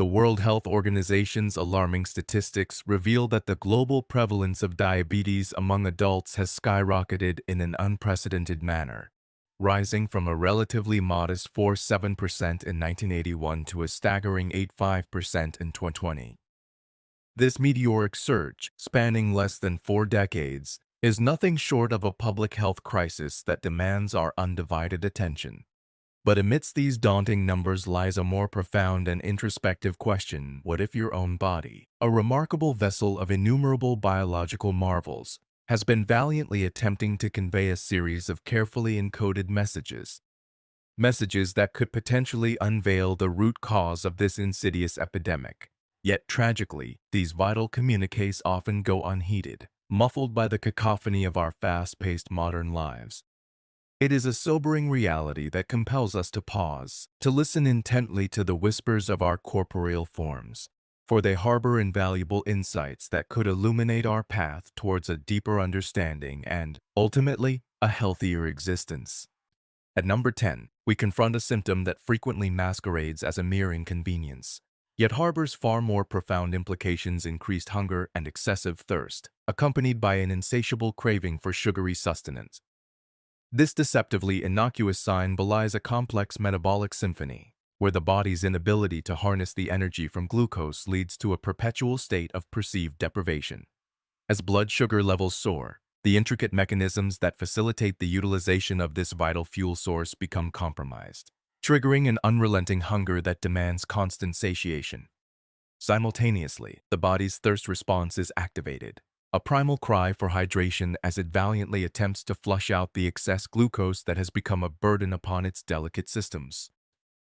The World Health Organization's alarming statistics reveal that the global prevalence of diabetes among adults has skyrocketed in an unprecedented manner, rising from a relatively modest 4.7% in 1981 to a staggering 8.5% in 2020. This meteoric surge, spanning less than 4 decades, is nothing short of a public health crisis that demands our undivided attention. But amidst these daunting numbers lies a more profound and introspective question: what if your own body, a remarkable vessel of innumerable biological marvels, has been valiantly attempting to convey a series of carefully encoded messages? Messages that could potentially unveil the root cause of this insidious epidemic. Yet tragically, these vital communiques often go unheeded, muffled by the cacophony of our fast-paced modern lives. It is a sobering reality that compels us to pause, to listen intently to the whispers of our corporeal forms, for they harbor invaluable insights that could illuminate our path towards a deeper understanding and, ultimately, a healthier existence. At number 10, we confront a symptom that frequently masquerades as a mere inconvenience, yet harbors far more profound implications: increased hunger and excessive thirst, accompanied by an insatiable craving for sugary sustenance. This deceptively innocuous sign belies a complex metabolic symphony, where the body's inability to harness the energy from glucose leads to a perpetual state of perceived deprivation. As blood sugar levels soar, the intricate mechanisms that facilitate the utilization of this vital fuel source become compromised, triggering an unrelenting hunger that demands constant satiation. Simultaneously, the body's thirst response is activated, a primal cry for hydration as it valiantly attempts to flush out the excess glucose that has become a burden upon its delicate systems.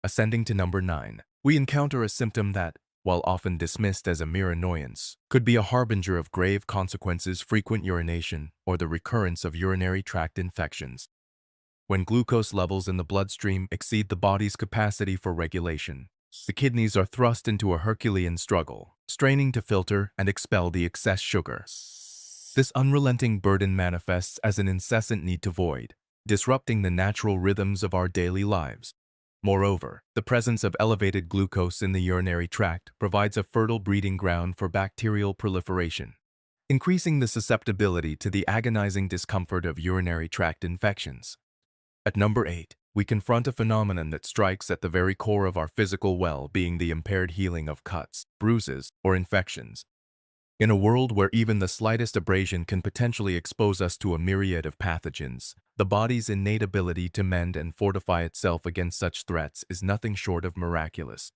Ascending to number 9, we encounter a symptom that, while often dismissed as a mere annoyance, could be a harbinger of grave consequences: frequent urination or the recurrence of urinary tract infections. When glucose levels in the bloodstream exceed the body's capacity for regulation, the kidneys are thrust into a Herculean struggle, straining to filter and expel the excess sugar. This unrelenting burden manifests as an incessant need to void, disrupting the natural rhythms of our daily lives. Moreover, the presence of elevated glucose in the urinary tract provides a fertile breeding ground for bacterial proliferation, increasing the susceptibility to the agonizing discomfort of urinary tract infections. At number 8, we confront a phenomenon that strikes at the very core of our physical well-being: the impaired healing of cuts, bruises, or infections. In a world where even the slightest abrasion can potentially expose us to a myriad of pathogens, the body's innate ability to mend and fortify itself against such threats is nothing short of miraculous.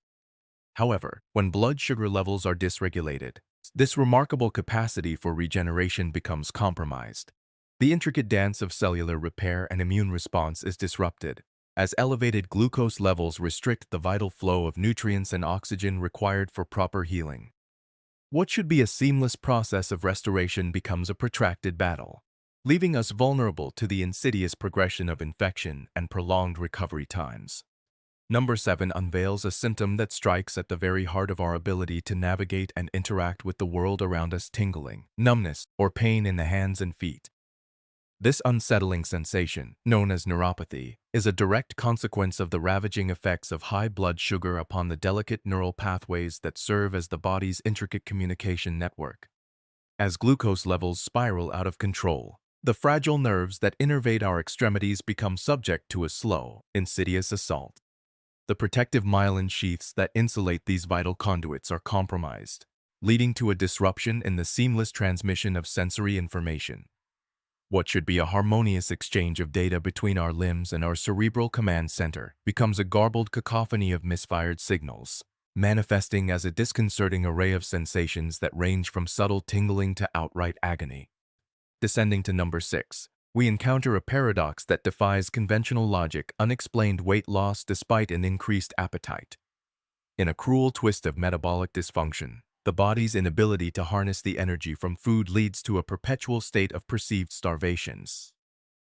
However, when blood sugar levels are dysregulated, this remarkable capacity for regeneration becomes compromised. The intricate dance of cellular repair and immune response is disrupted, as elevated glucose levels restrict the vital flow of nutrients and oxygen required for proper healing. What should be a seamless process of restoration becomes a protracted battle, leaving us vulnerable to the insidious progression of infection and prolonged recovery times. Number 7 unveils a symptom that strikes at the very heart of our ability to navigate and interact with the world around us: tingling, numbness, or pain in the hands and feet. This unsettling sensation, known as neuropathy, is a direct consequence of the ravaging effects of high blood sugar upon the delicate neural pathways that serve as the body's intricate communication network. As glucose levels spiral out of control, the fragile nerves that innervate our extremities become subject to a slow, insidious assault. The protective myelin sheaths that insulate these vital conduits are compromised, leading to a disruption in the seamless transmission of sensory information. What should be a harmonious exchange of data between our limbs and our cerebral command center becomes a garbled cacophony of misfired signals, manifesting as a disconcerting array of sensations that range from subtle tingling to outright agony. Descending to number 6, we encounter a paradox that defies conventional logic: unexplained weight loss despite an increased appetite. In a cruel twist of metabolic dysfunction, the body's inability to harness the energy from food leads to a perpetual state of perceived starvation.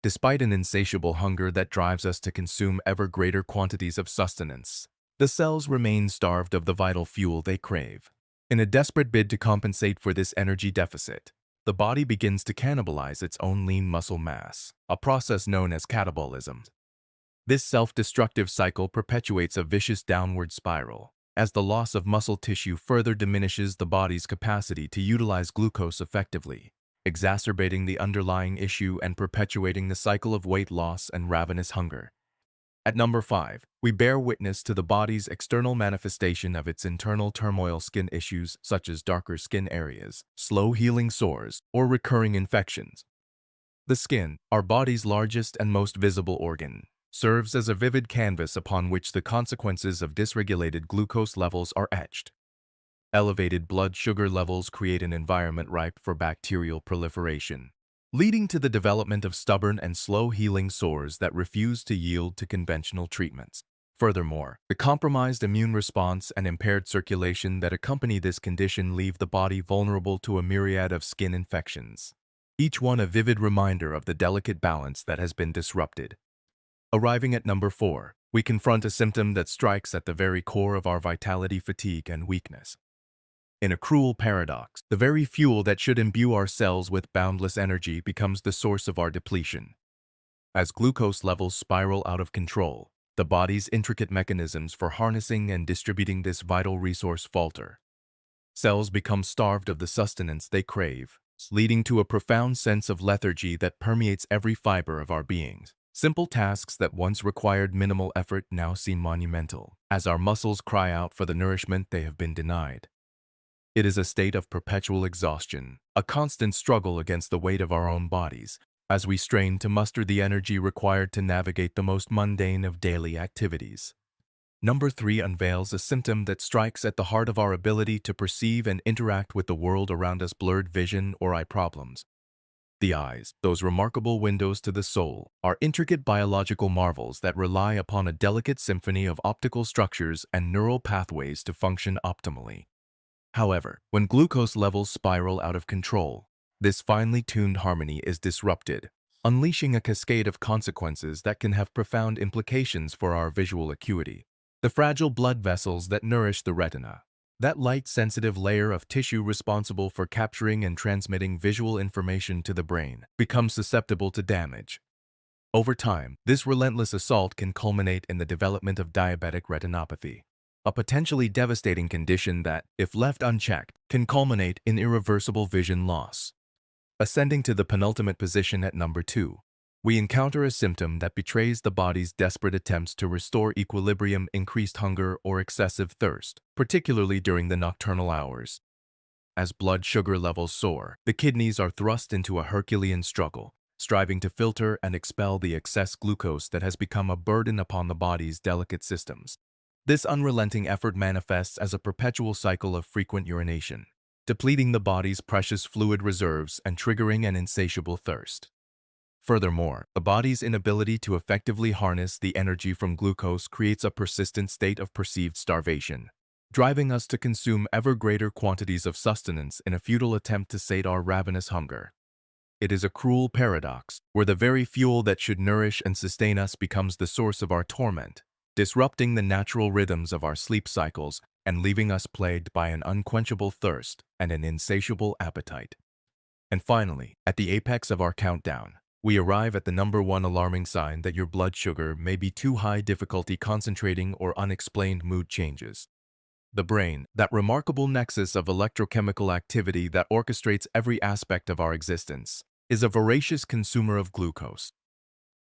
Despite an insatiable hunger that drives us to consume ever greater quantities of sustenance, the cells remain starved of the vital fuel they crave. In a desperate bid to compensate for this energy deficit, the body begins to cannibalize its own lean muscle mass, a process known as catabolism. This self-destructive cycle perpetuates a vicious downward spiral, as the loss of muscle tissue further diminishes the body's capacity to utilize glucose effectively, exacerbating the underlying issue and perpetuating the cycle of weight loss and ravenous hunger. At number 5, we bear witness to the body's external manifestation of its internal turmoil: skin issues such as darker skin areas, slow healing sores, or recurring infections. The skin, our body's largest and most visible organ, serves as a vivid canvas upon which the consequences of dysregulated glucose levels are etched. Elevated blood sugar levels create an environment ripe for bacterial proliferation, leading to the development of stubborn and slow-healing sores that refuse to yield to conventional treatments. Furthermore, the compromised immune response and impaired circulation that accompany this condition leave the body vulnerable to a myriad of skin infections, each one a vivid reminder of the delicate balance that has been disrupted. Arriving at number 4, we confront a symptom that strikes at the very core of our vitality: fatigue and weakness. In a cruel paradox, the very fuel that should imbue our cells with boundless energy becomes the source of our depletion. As glucose levels spiral out of control, the body's intricate mechanisms for harnessing and distributing this vital resource falter. Cells become starved of the sustenance they crave, leading to a profound sense of lethargy that permeates every fiber of our beings. Simple tasks that once required minimal effort now seem monumental, as our muscles cry out for the nourishment they have been denied. It is a state of perpetual exhaustion, a constant struggle against the weight of our own bodies, as we strain to muster the energy required to navigate the most mundane of daily activities. Number 3 unveils a symptom that strikes at the heart of our ability to perceive and interact with the world around us: blurred vision or eye problems. The eyes, those remarkable windows to the soul, are intricate biological marvels that rely upon a delicate symphony of optical structures and neural pathways to function optimally. However, when glucose levels spiral out of control, this finely tuned harmony is disrupted, unleashing a cascade of consequences that can have profound implications for our visual acuity. The fragile blood vessels that nourish the retina, that light-sensitive layer of tissue responsible for capturing and transmitting visual information to the brain, become susceptible to damage. Over time, this relentless assault can culminate in the development of diabetic retinopathy, a potentially devastating condition that, if left unchecked, can culminate in irreversible vision loss. Ascending to the penultimate position at number 2, we encounter a symptom that betrays the body's desperate attempts to restore equilibrium: increased hunger or excessive thirst, particularly during the nocturnal hours. As blood sugar levels soar, the kidneys are thrust into a Herculean struggle, striving to filter and expel the excess glucose that has become a burden upon the body's delicate systems. This unrelenting effort manifests as a perpetual cycle of frequent urination, depleting the body's precious fluid reserves and triggering an insatiable thirst. Furthermore, the body's inability to effectively harness the energy from glucose creates a persistent state of perceived starvation, driving us to consume ever greater quantities of sustenance in a futile attempt to sate our ravenous hunger. It is a cruel paradox, where the very fuel that should nourish and sustain us becomes the source of our torment, disrupting the natural rhythms of our sleep cycles and leaving us plagued by an unquenchable thirst and an insatiable appetite. And finally, at the apex of our countdown, we arrive at the number 1 alarming sign that your blood sugar may be too high: difficulty concentrating or unexplained mood changes. The brain, that remarkable nexus of electrochemical activity that orchestrates every aspect of our existence, is a voracious consumer of glucose.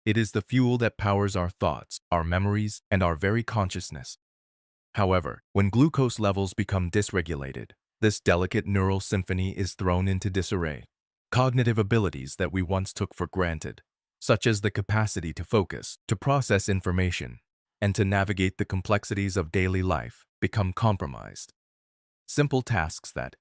It is the fuel that powers our thoughts, our memories, and our very consciousness. However, when glucose levels become dysregulated, this delicate neural symphony is thrown into disarray. Cognitive abilities that we once took for granted, such as the capacity to focus, to process information, and to navigate the complexities of daily life, become compromised. Simple tasks that,